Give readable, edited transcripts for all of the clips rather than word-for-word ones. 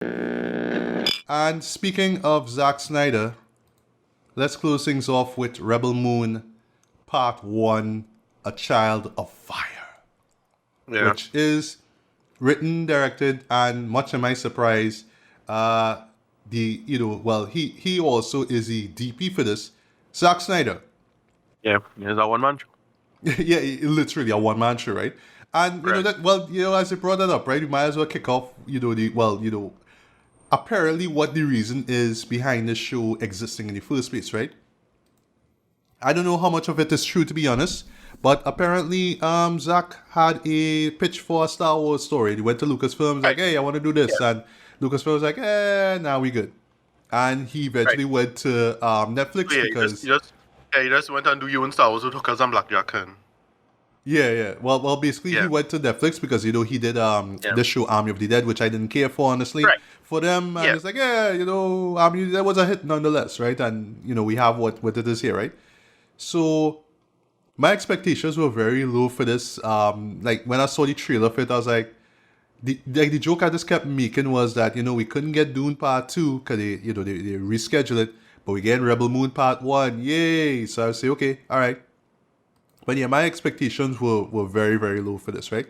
And speaking of Zack Snyder, let's close things off with Rebel Moon Part 1, A Child of Fire, Yeah. which is written, directed, and much to my surprise, uh, he also is the DP for this, Zack Snyder. Yeah. Here's our one man show. Yeah, literally a one man show, right? And Right. as you brought that up, right, you might as well kick off, apparently what the reason is behind the show existing in the first place, right? I don't know how much of it is true, to be honest, but apparently, Zach had a pitch for a Star Wars story. He went to Lucasfilm, like, Right. hey, I want to do Yeah. this, and Lucasfilm was like, now we good. And he Right. eventually went to So Netflix yeah, because you just went and do you and Star Wars with hookers and blackjack and yeah. Well, basically, he yeah. went to Netflix because he did Yeah. the show Army of the Dead, which I didn't care for honestly Right. for them, and Yeah. it's like Army of the Dead was a hit nonetheless, right? And we have what it is here, right? So my expectations were very low for this. Like when I saw the trailer for it, I was like, the joke I just kept making was that we couldn't get Dune Part 2 because they rescheduled it, but we get Rebel Moon Part 1, yay! So I would say, okay, all right. But yeah, my expectations were very, very low for this, right?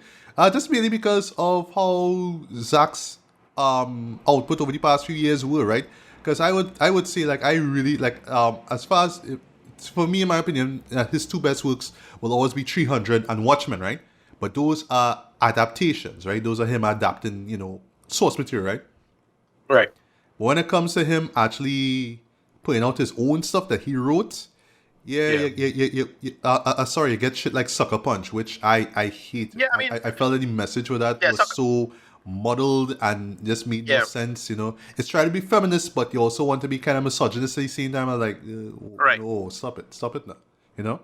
Just mainly because of how Zach's output over the past few years were, right? Because I would say like I really like as far as for me in my opinion, his two best works will always be 300 and Watchmen, right? But those are adaptations, right? Those are him adapting, source material, right? Right. But when it comes to him actually putting out his own stuff that he wrote, yeah, Yeah. sorry, you get shit like Sucker Punch, which I hated. Yeah, I mean I felt that the message with that yeah, was sucker. so muddled and just made no Yeah. sense, It's trying to be feminist, but you also want to be kind of misogynist at the same time. I'm like, Right. no, stop it now, you know?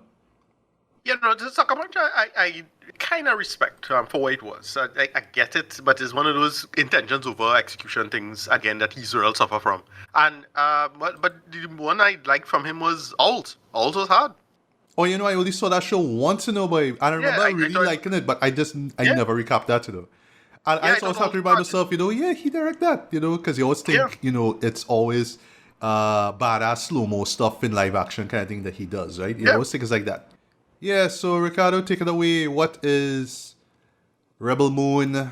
Yeah, no, the sucker punch I kind of respect for what it was. I get it, but it's one of those intentions over execution things again that he's real suffer from. And but the one I liked from him was Alt. Alt was hard. Oh, I only saw that show once, but I Yeah, remember I really thought liking it, but I yeah, never recapped that, And I yeah, I just always thought have Alt to was remind hard. myself, yeah, he direct that, because you always Yeah. think, it's always badass slow-mo stuff in live action kind of thing that he does, right? You Yeah. always think it's like that. Yeah, so Ricardo, take it away. What is Rebel Moon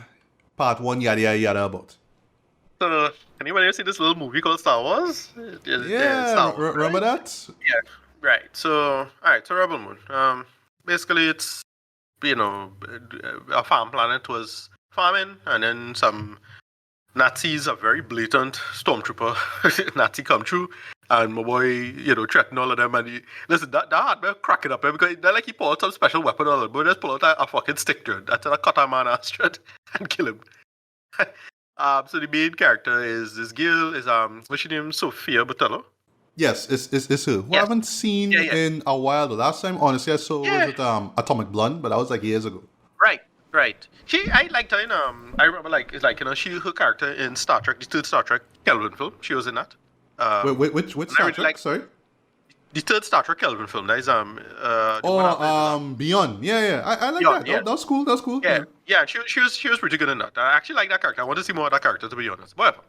Part 1 yada yada yada about? So, anybody ever see this little movie called Star Wars? Yeah, Star Wars, remember right? that? Yeah, right. So, all right. So, Rebel Moon. Basically, it's a farm planet was farming, and then some Nazis, a very blatant stormtrooper Nazi come through, and my boy, threaten all of them. And listen, that had me cracking up because not like he pulled out some special weapon or all, but just pull out a fucking stick, dude. That's a cut a man ass straight and kill him. So the main character is this girl is what's her name? Sophia Botello. Yes, it's her. Who I Yes. haven't seen Yeah, yeah. in a while. The last time, honestly, I saw was Yeah. it Atomic Blonde, but that was like years ago. Right. Right. I liked her in I remember it's like her character in Star Trek, the third Star Trek Kelvin film. She was in that. Which And I Star really Trek? like Sorry. the third Star Trek Kelvin film. That is the one Oh, after it. Beyond. Yeah. I like Beyond, that. yeah. That was cool. That was cool. Yeah, yeah, she was pretty good in that. I actually like that character. I want to see more of that character, to be honest. Whatever.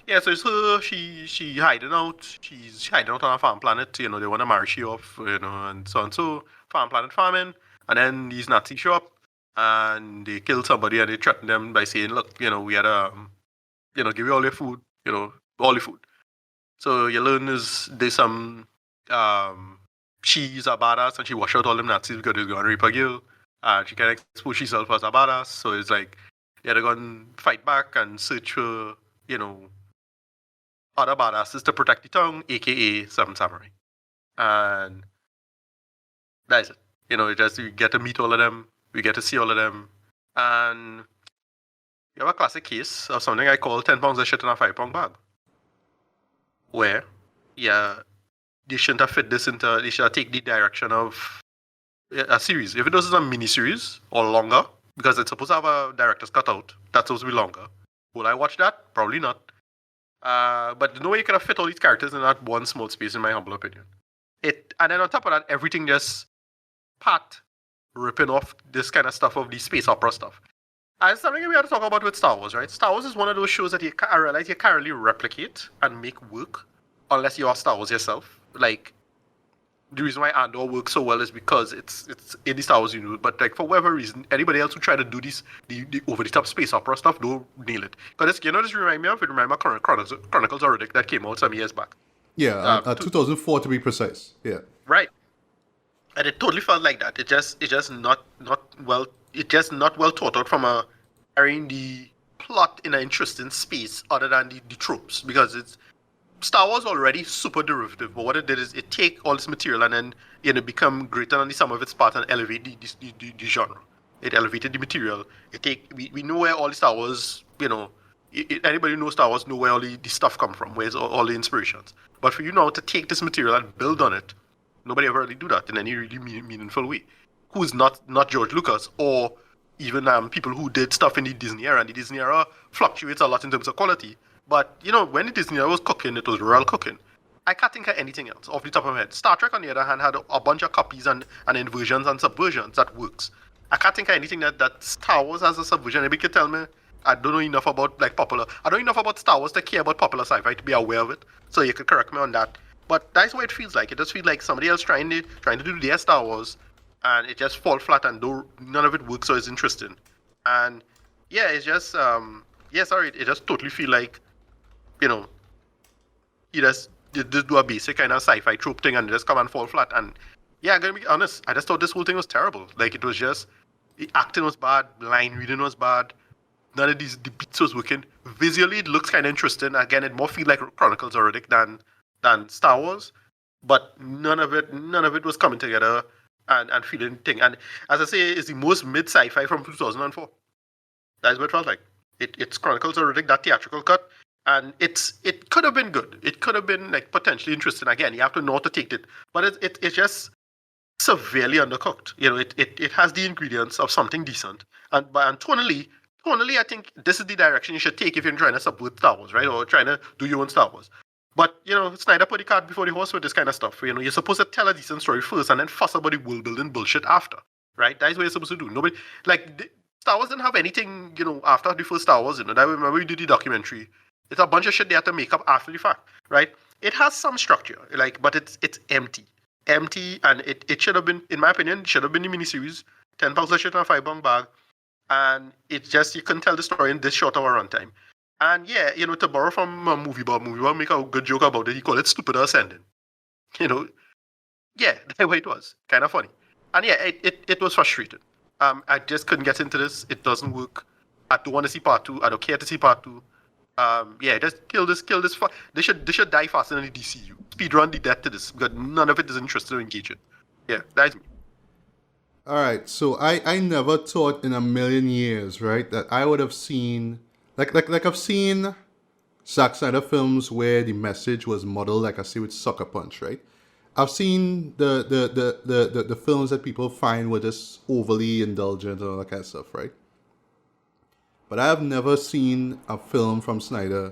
Yeah, so it's her. She hiding out. She's hiding out on a farm planet. They want to marry she off. And so on. So farm planet farming, and then these Nazis show up and they kill somebody and they threaten them by saying, "Look, we had give you all your food. All your food." So you learn there's some she's a badass and she wash out all them Nazis because they're gonna rape a girl. She can expose herself as a badass. So it's like they're gonna fight back and search for, other badasses to protect the town, aka some samurai. And that's it. We get to meet all of them, we get to see all of them. And you have a classic case of something I call 10 pounds of shit in a 5-pound bag. Where, yeah, they shouldn't have fit this into, they should have take the direction of a series. If it was a mini-series or longer, because it's supposed to have a director's cutout, that's supposed to be longer. Will I watch that? Probably not. But no way you could have fit all these characters in that one small space, in my humble opinion. And then on top of that, everything just ripping off this kind of stuff of the space opera stuff. And something we have to talk about with Star Wars, right? Star Wars is one of those shows that I realize you can't really replicate and make work unless you are Star Wars yourself. Like, the reason why Andor works so well is because it's in the Star Wars universe. But like for whatever reason, anybody else who try to do the over the top space opera stuff don't nail it. Because this remind me of it. Remember Chronicles of Riddick that came out some years back. Yeah, Uh, to, 2004 to be precise. Yeah. right, and it totally felt like that. It just not well. It just not well thought out from a carrying the plot in an interesting space other than the tropes because it's Star Wars already super derivative, but what it did is it take all this material and then become greater than the sum of its parts and elevate the genre. It elevated the material. We know where all the Star Wars anybody who knows Star Wars know where all the stuff come from, where's all the inspirations. But for you now to take this material and build on it, nobody ever really do that in any really meaningful way. Who's not George Lucas or even people who did stuff in the Disney era, and the Disney era fluctuates a lot in terms of quality. But when the Disney era was cooking, it was real cooking. I can't think of anything else off the top of my head. Star Trek, on the other hand, had a bunch of copies and inversions and subversions that works. I can't think of anything that Star Wars has a subversion. Maybe you can tell me. I don't know enough about popular. I don't know enough about Star Wars to care about popular sci-fi to be aware of it. So you could correct me on that. But that's what it feels like. It just feels like somebody else trying to do their Star Wars, and it just fall flat and none of it works or is interesting. And yeah, it's just it just totally feel like you know you just do a basic kind of sci-fi trope thing and just come and fall flat. And yeah, I'm gonna be honest, I just thought this whole thing was terrible. Like it was just the acting was bad, line reading was bad, none of the beats was working. Visually, it looks kind of interesting. Again, it more feel like Chronicles of Riddick than Star Wars, but none of it was coming together and feeling thing. And as I say, it's the most mid sci-fi from 2004. That's what it felt like. It's Chronicles of Riddick, that theatrical cut, and it could have been good. It could have been like potentially interesting. Again, you have to know how to take it, but it's just severely undercooked. It has the ingredients of something decent, and tonally, I think this is the direction you should take if you're trying to subvert Star Wars, right? Or trying to do your own Star Wars. But Snyder put the cart before the horse with this kind of stuff. You're supposed to tell a decent story first and then fuss about the world building bullshit after, right? That's what you're supposed to do. Nobody Star Wars didn't have anything, after the first Star Wars. That remember we did the documentary. It's a bunch of shit they had to make up after the fact, right? It has some structure, but it's empty, and it should have been, in my opinion, should have been the miniseries, 10 pounds of shit in a 5 pound bag, and it's just you couldn't tell the story in this short of a runtime. And yeah, to borrow from a movie Bob make a good joke about it. He called it stupid ascending. Yeah, that's what it was. Kind of funny. And yeah, it was frustrating. I just couldn't get into this. It doesn't work. I don't want to see part 2. I don't care to see part 2. Yeah, just kill this. They should die faster than the DCU. Speedrun the death to this because none of it is interested to engage it. Yeah, that's me. All right. So I never thought in a million years, right, that I would have seen like I've seen Zack Snyder films where the message was modeled like I see with Sucker Punch, right? I've seen the films that people find were just overly indulgent and all that kind of stuff, right? But I have never seen a film from Snyder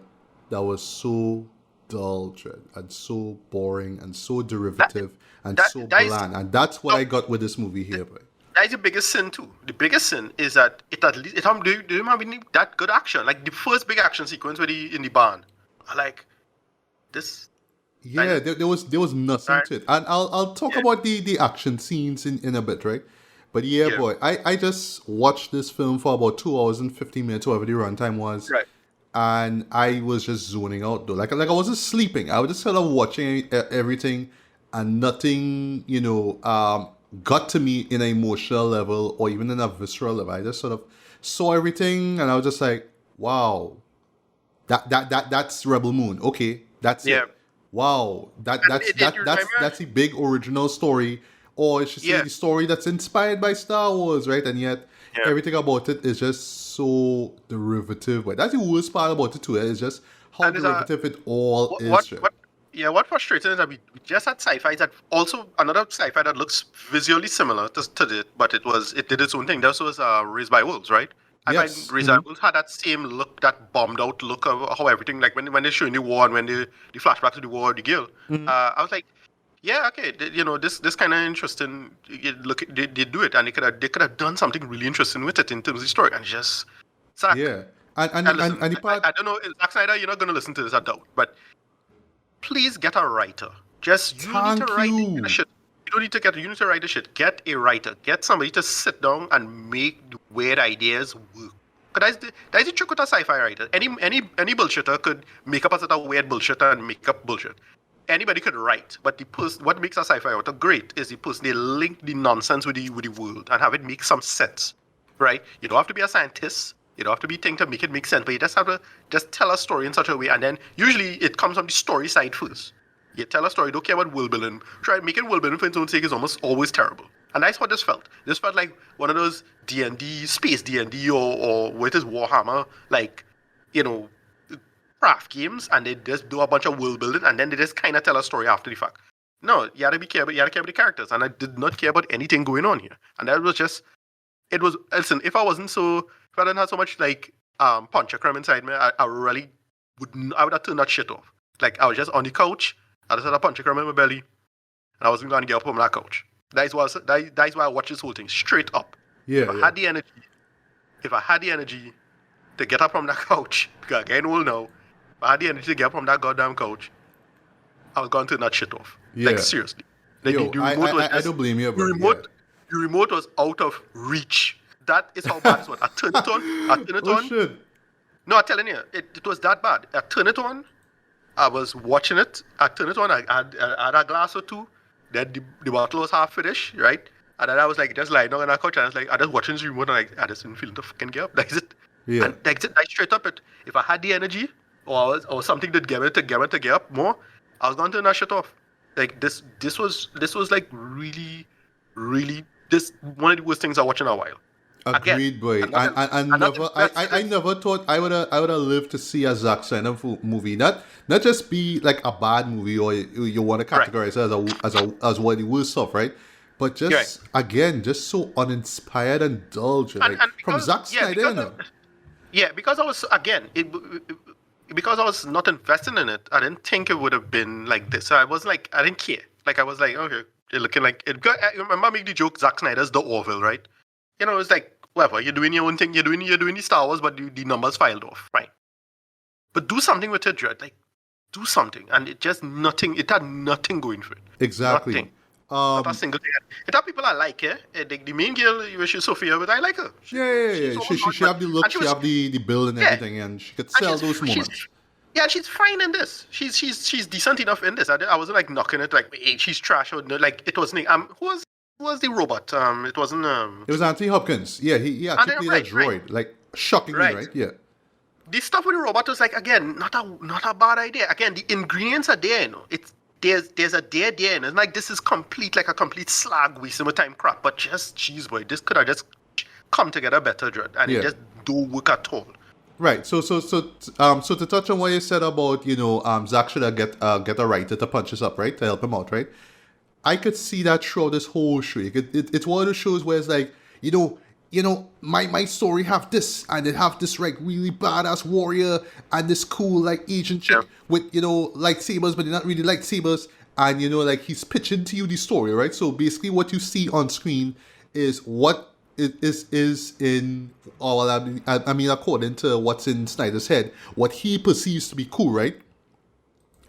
that was so dull and so boring and so derivative and so That is bland. And that's what no, I got with this movie here, boy. that is the biggest sin too. The biggest sin is that it at least do you remember that good action? Like the first big action sequence where in the barn. I like this. Yeah, there was nothing Right? to it. And I'll talk Yeah, about the action scenes in a bit, right? But yeah, yeah, boy, I just watched this film for about 2 hours and 15 minutes, whatever the runtime was, right. and I was just zoning out though. Like I wasn't sleeping. I was just sort of watching everything, and nothing, got to me in an emotional level or even in a visceral level. I just sort of saw everything, and I was just like, wow, that's Rebel Moon. Okay, that's Yeah, it. Wow, and it you remember? that's the big original story, or I should say Yeah, the story that's inspired by Star Wars, right? And yet yeah. everything about it is just so derivative. But that's the worst part about it too. Is just how And there's a derivative it all what is. Right? what yeah, what frustrating is that we just had sci-fi that also another sci-fi that looks visually similar to it, but it did its own thing. This was Raised by Wolves, right? I find Yes. Raised by Wolves had that same look, that bombed out look of how everything, like when they're showing the war and when the flashback to the war, the girl. I was like, yeah, okay, this kind of interesting. Look, they do it, and they could have done something really interesting with it in terms of the story, and just Zach, Yeah. and listen, And the part, I don't know, Zack Snyder, you're not going to listen to this, I doubt, but please get a writer. Just, you need to thank write the you. shit. You need to write the shit. Get a writer. Get somebody to sit down and make the weird ideas work. 'Cause that's the trick with a sci-fi writer. Any bullshitter could make up a set of weird bullshit and make up bullshit. Anybody could write, but what makes a sci-fi writer great is the person they link the nonsense with the world and have it make some sense, right? You don't have to be a scientist. You don't have to be thinking to make it make sense, but you just have to just tell a story in such a way, and then usually it comes from the story side first. You tell a story, don't care about world building. Try making world building for its own sake is almost always terrible. And that's what this felt. This felt like one of those D&D, space D&D, or what is Warhammer, like, you know, craft games, and they just do a bunch of world building, and then they just kind of tell a story after the fact. No, you had to care about the characters, and I did not care about anything going on here. And that was just, listen, if I didn't have so much, like, punch creme inside me, I really I would have turned that shit off. Like, I was just on the couch, I just had a punch creme in my belly, and I wasn't going to get up from that couch. That's why I watch this whole thing straight up. Yeah. If I had the energy to get up from that couch, because I'm getting old now, if I had the energy to get up from that goddamn couch, I was going to turn that shit off. Yeah. Like, seriously. Like, Yo, I don't blame you, bro. The remote was out of reach. That is how bad it was. I turned it on. Oh, shit. No, I'm telling you, it was that bad. I turned it on. I was watching it. I turned it on. I had a glass or two. Then the bottle was half finished, right? And then I was like just lying down on that couch, and I was like, I just watching this remote, and I just didn't feel to fucking get up. That's it. Yeah. And that's it. Like, straight up, if I had the energy or something that get me to get up more, I was going to turn that shit off. Like, this was like really, really, this one of the worst things I watched in a while. Agreed, boy. I never thought I would have lived to see a Zack Snyder movie. Not just be like a bad movie, or you want to categorize it as one of the worst stuff, right? But just again, just so uninspired and dull, like, from Zack Snyder. Because I was because I was not invested in it. I didn't think it would have been like this. So I was like, I didn't care. Like, I was like, okay, they're looking like it. I remember making the joke, Zack Snyder's the Orville, right? You know, it's like, whatever, you're doing your own thing, you're doing the Star Wars, but the numbers filed off, right? But do something with it, Dread. Like, do something. And it had nothing going for it. Exactly. Nothing. Not a single thing. It had people I like, the main girl, she's Sophia, but I like her. She have the look, she have the build and everything, and she could sell those moments. Yeah, she's fine in this. She's decent enough in this. I wasn't like knocking it like, hey, she's trash, or no, like, it wasn't. Who was the robot? It wasn't. It was Anthony Hopkins. Yeah, he actually played a droid. Right. Like, shockingly, right? Yeah. The stuff with the robot was like, again, not a bad idea. Again, the ingredients are there, you know. There's a dare there, and it's like, this is a complete slag waste of time crap. But just, jeez, boy, this could have just come together better, Dread, and it just don't work at all. Right. So to touch on what you said about, Zack should get a writer to punch us up, right, to help him out, right? I could see that throughout this whole show. It's one of those shows where it's like, my story have this, and it have this like really badass warrior and this cool like Asian chick with lightsabers, but they're not really lightsabers, and like he's pitching to you the story, right? So basically, what you see on screen is what it is in, according to what's in Snyder's head, what he perceives to be cool, right?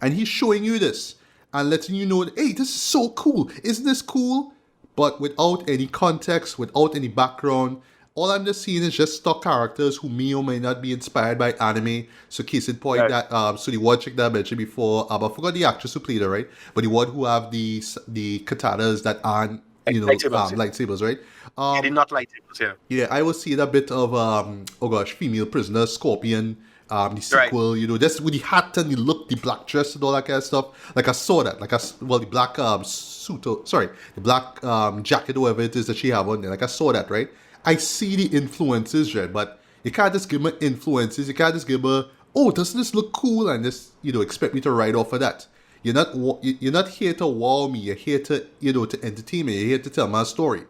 And he's showing you this and letting you know, hey, this is so cool. Isn't this cool? But without any context, without any background. All I'm just seeing is just stock characters who may or may not be inspired by anime. So case in point, that so the one chick that I mentioned before, I forgot the actress who played her, right? But the one who have the katanas that aren't, lightsabers, right? They're not lightsabers, yeah. Yeah, I was seeing a bit of, female prisoner, Scorpion, the sequel, just with the hat and the look, the black dress and all that kind of stuff. Like, I saw that, the black the black jacket or whatever it is that she have on there. Like, I saw that, right? I see the influences, right? But you can't just give me influences. You can't just give me, oh, doesn't this look cool? And just, expect me to write off of that. You're not here to wow me. You're here to, to entertain me. You're here to tell my story.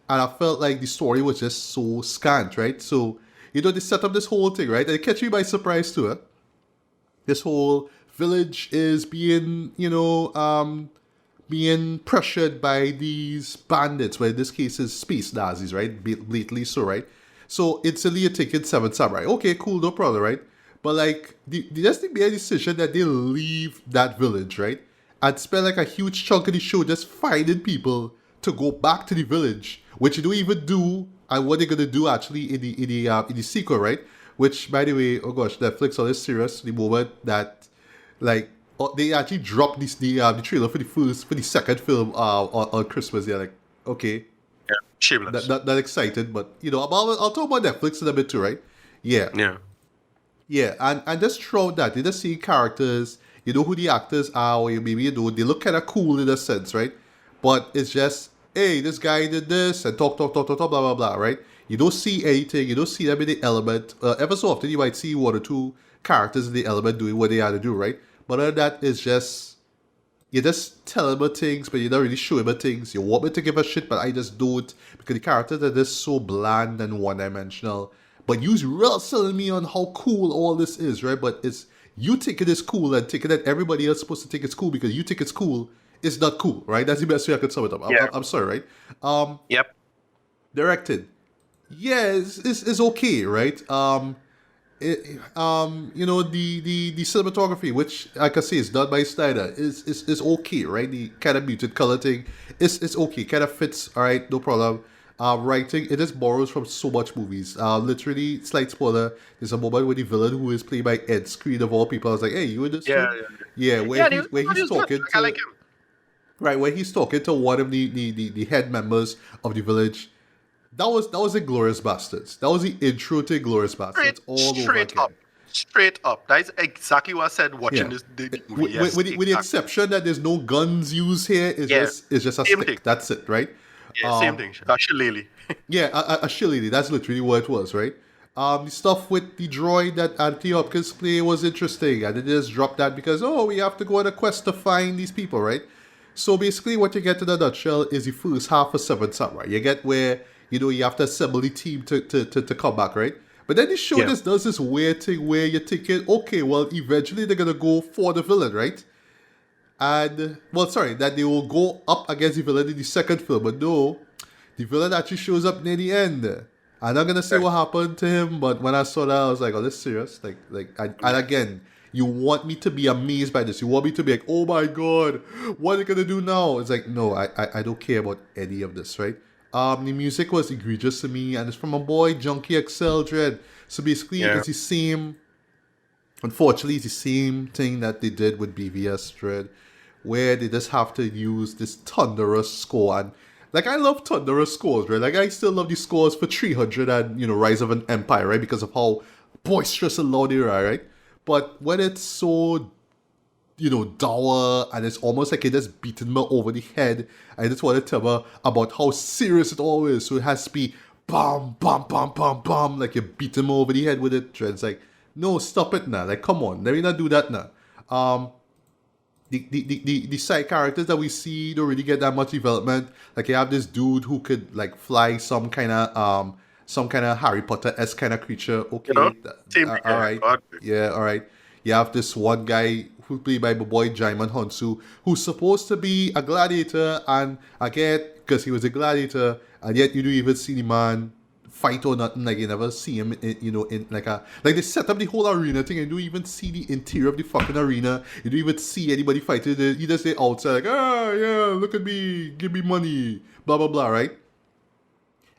And I felt like the story was just so scant, right? So, they set up this whole thing, right? And it catch me by surprise too, huh? This whole village is being, being pressured by these bandits, well, in this case is space Nazis, right? Blatantly so, right? So instantly you're taking Seven Samurai. Okay, cool, no problem, right? But like the just thing be a decision that they leave that village, right? And spend like a huge chunk of the show just finding people to go back to the village, which you don't even do, and what they're gonna do actually in the sequel, right? Which, by the way, oh gosh, Netflix on this serious the moment that like they actually dropped the trailer for the second film on Christmas. They're like, okay, Yeah. Shameless. not excited, but I'll talk about Netflix in a bit too, right? Yeah, Yeah. yeah, and just throughout that, you just see characters, you know who the actors are, or maybe they look kind of cool in a sense, right? But it's just, hey, this guy did this, and talk, blah, blah, blah, right? You don't see anything, you don't see them in the element. Ever so often, you might see one or two characters in the element doing what they had to do, right? But other than that, it's just, you just tell him about things, but you're not really showing about things. You want me to give a shit, but I just don't, because the characters are just so bland and one-dimensional. But you's real selling me on how cool all this is, right? But it's you thinking it's cool and thinking that everybody else is supposed to think it's cool because you think it's cool. It's not cool, right? That's the best way I could sum it up. Yeah. I'm sorry, right? Yep. Directed, yeah, it's okay, right? The cinematography, which I can say is done by Snyder, is okay, right? The kind of muted color thing is okay, kind of fits, all right, no problem. Writing, it just borrows from so much movies. Literally, slight spoiler. There's a moment where the villain who is played by Ed Screen of all people, I was like, "Hey, you in this Yeah. too?" Yeah. Yeah, Yeah. He where he he's was good. talking Like, I like to him. right, where he's talking to one of the head members of the village. That was Glorious Bastards. That was the intro to Glorious Bastards all over Straight again. up. Straight up. That is exactly what I said watching Yeah. the movie. With, Yes. with the Exactly. exception that there's no guns used here, Yeah. it's just a Same stick. thing. That's it, right? Yeah. Same thing. Shillelagh. Yeah, a shillelagh. That's literally what it was, right? The stuff with the droid that Anthony Hopkins play was interesting. I did just drop that because we have to go on a quest to find these people, right? So basically, what you get in a nutshell is the first half of Seven Samurai. You get where you have to assemble the team to come back, right? But then the show Yeah. just does this weird thing where you're thinking, okay, well, eventually they're gonna go for the villain, right? And well, sorry, that they will go up against the villain in the second film, but no, the villain actually shows up near the end. I'm not gonna say what happened to him, but when I saw that, I was like, "Oh, this is serious." And again, you want me to be amazed by this. You want me to be like, "Oh my god, what are they gonna do now?" It's like, no, I don't care about any of this, right? The music was egregious to me, and it's from a boy, Junkie XL Dread. So basically, Yeah. it's the same. Unfortunately, it's the same thing that they did with BVS Dread, where they just have to use this thunderous score. And like, I love thunderous scores, right? Like, I still love the scores for 300 and Rise of an Empire, right? Because of how boisterous and loud they are, right? But when it's so dour, and it's almost like it just beating me over the head. I just want to tell me about how serious it all is. So it has to be bam, bam, bam, bam, bam, like you're beating me over the head with it. And it's like, no, stop it now. Like, come on, let me not do that now. The side characters that we see don't really get that much development. Like, you have this dude who could like fly some kind of Harry Potter-esque kind of creature. Okay, Same thing. all right, God. yeah, all right. You have this one guy who played by my boy Jaimon Honsu, who's supposed to be a gladiator, and I get because he was a gladiator, and yet you don't even see the man fight or nothing. Like, you never see him, in like they set up the whole arena thing, and you don't even see the interior of the fucking arena. You don't even see anybody fighting. You just say outside, like, yeah, look at me, give me money, blah blah blah, right?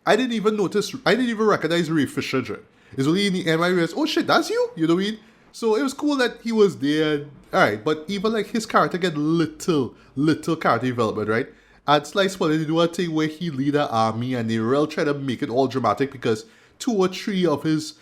I didn't even notice. I didn't even recognize Ray Fisher. It's only in the end I realized, oh shit, that's you. You know what I mean? So it was cool that he was there. All right, but even like his character get little character development, right? And Slice wanted to do a thing where he lead an army, and they real try to make it all dramatic because 2 or 3 of his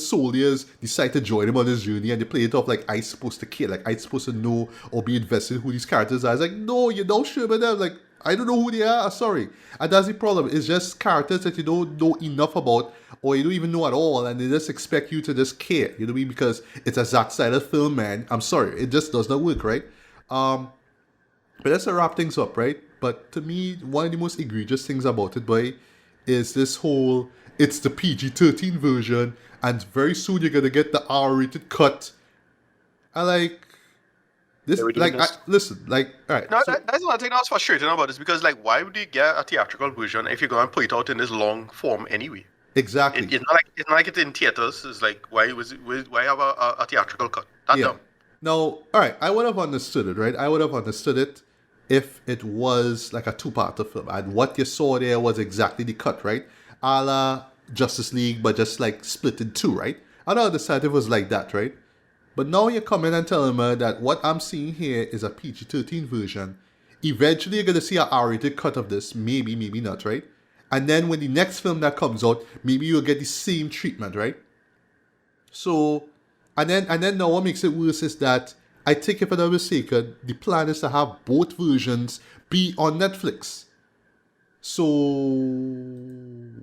soldiers decide to join him on his journey, and they play it off like I supposed to care, like I supposed to know or be invested in who these characters are. It's like, no, you don't sure about them. Like, I don't know who they are. Sorry. And that's the problem. It's just characters that you don't know enough about, or you don't even know at all, and they just expect you to just care. You know what I mean? Because it's a Zack Snyder film, man. I'm sorry. It just does not work, right? But let's wrap things up, right? But to me, one of the most egregious things about it, boy, is this whole it's the PG-13 version, and very soon you're gonna get the R-rated cut. I like this. They're doing Like, this. listen, like, all right. No, So, that's one thing that was frustrating about this because, like, why would you get a theatrical version if you're going to put it out in this long form anyway? Exactly. It's not like it's in theaters. It's like why have a theatrical cut? That's Yeah. dumb. Now, all right, I would have understood it, right? I would have understood it if it was like a two-parter film, and what you saw there was exactly the cut, right? A la Justice League, but just like split in two, right? I'd understand if it was like that, right? But now you're coming and telling me that what I'm seeing here is a PG-13 version. Eventually, you're gonna see an R-rated cut of this, maybe, maybe not, right? And then when the next film that comes out, maybe you'll get the same treatment, right? So, and then now what makes it worse is that I think if I'm not mistaken, the plan is to have both versions be on Netflix. So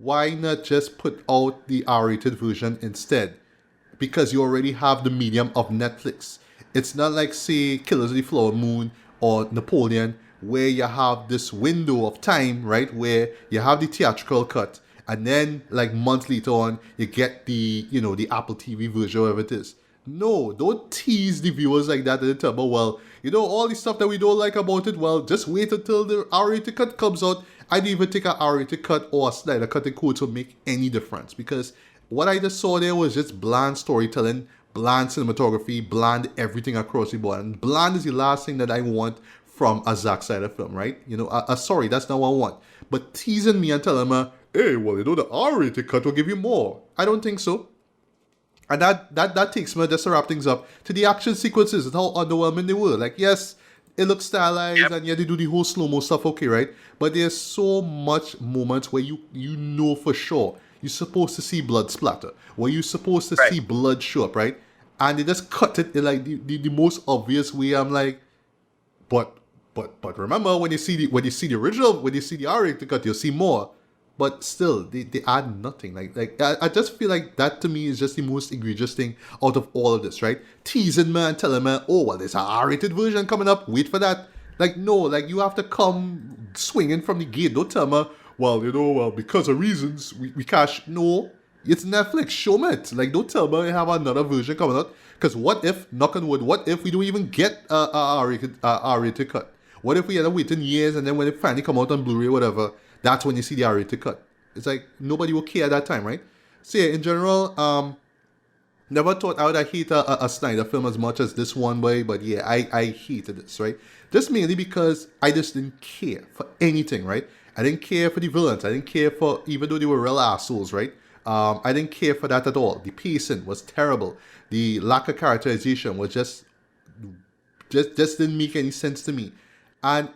why not just put out the R-rated version instead? Because you already have the medium of Netflix. It's not like, say, Killers of the Flower Moon or Napoleon, where you have this window of time, right, where you have the theatrical cut, and then like months later on, you get the Apple TV version, whatever it is. No, don't tease the viewers like that and tell them, well, all the stuff that we don't like about it, well, just wait until the R-rated cut comes out. I didn't even think an R-rated cut or a Snyder cut in quotes would make any difference, because what I just saw there was just bland storytelling, bland cinematography, bland everything across the board. And bland is the last thing that I want from a Zack Snyder film, right? Sorry, that's not what I want. But teasing me and telling me, hey, well, the R-rated cut will give you more. I don't think so. And that takes me, just to wrap things up, to the action sequences and how underwhelming they were. Like, yes, it looks stylized, and yeah, they do the whole slow-mo stuff, okay, right? But there's so much moments where you know for sure you're supposed to see blood splatter, where you're supposed to see blood show up, right? And they just cut it in like the most obvious way. I'm like, but remember when you see the original, when you see the R-rated cut, you'll see more. But still, they add nothing. Like I just feel like that to me is just the most egregious thing out of all of this, right? Teasing me and telling me, oh, well, there's an R-rated version coming up. Wait for that. Like, no, like you have to come swinging from the gate. Don't tell me, well, because of reasons, we can't. No, it's Netflix. Show me it. Like, don't tell me I have another version coming out. Because what if, knock on wood, what if we don't even get a R-rated cut? What if we end up waiting years and then when it finally come out on Blu-ray or whatever, that's when you see the R-rated cut? It's like nobody will care at that time, right? So yeah, in general, never thought I would hate a Snyder film as much as this one, but yeah, I hated this, right? Just mainly because I just didn't care for anything, right? I didn't care for the villains. I didn't care for, even though they were real assholes, right? I didn't care for that at all. The pacing was terrible. The lack of characterization was just didn't make any sense to me. And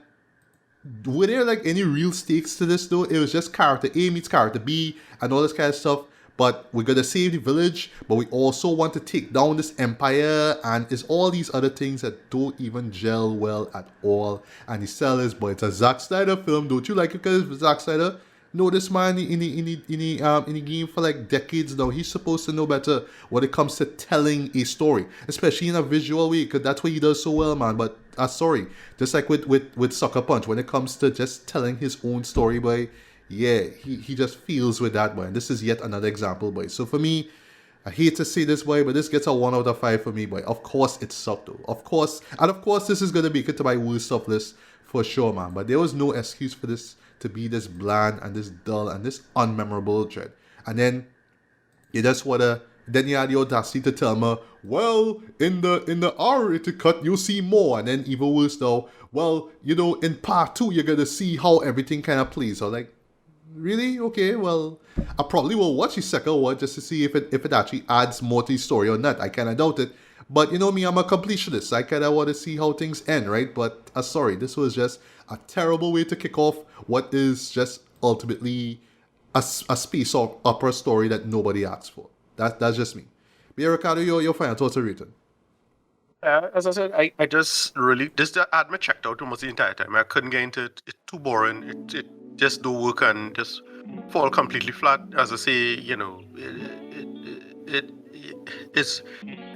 were there like any real stakes to this though? It was just character A meets character B and all this kind of stuff. But we're gonna save the village, but we also want to take down this empire, and it's all these other things that don't even gel well at all. And the sell is, but it's a Zack Snyder film. Don't you like it because it's Zack Snyder? No, this man in the game for like decades now. He's supposed to know better when it comes to telling a story, especially in a visual way, because that's what he does so well, man. But sorry, just like with Sucker Punch, when it comes to just telling his own story, boy, yeah, he just feels with that, boy. And this is yet another example, boy. So for me, I hate to say this, boy, but this gets a 1 out of 5 for me, boy. Of course, it sucked, though. Of course, this is gonna make it to my worst of list for sure, man. But there was no excuse for this to be this bland and this dull and this unmemorable dread. And then you just then you had the audacity to tell me, well, in the R-rated cut you'll see more, and then even worse though, well, in part 2 you're gonna see how everything kind of plays. So like, really? Okay, well, I probably will watch the second one just to see if it actually adds more to the story or not. I kind of doubt it. But you know me, I'm a completionist. I kind of want to see how things end, right? But sorry, this was just a terrible way to kick off what is just ultimately a space opera story that nobody asked for. That's just me. But yeah, Ricardo, your final thoughts are written. As I said, I just really, this admin checked out almost the entire time. I couldn't get into it. It's too boring. It just don't work and just fall completely flat. As I say, it's,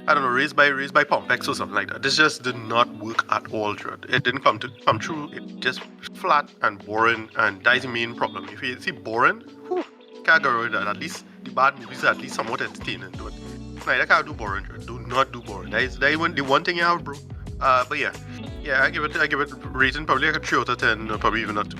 I don't know, raised by Pompex or something like that. This just did not work at all, Dread. It didn't come true. It just flat and boring, and that is the main problem. If you see boring, can't go with that. At least the bad movies are at least somewhat entertaining. But Snyder can't do boring, Dread. Do not do boring. That is the one thing you have, bro. But yeah, I give it rating probably like a 3 out of 10, or probably even not 2.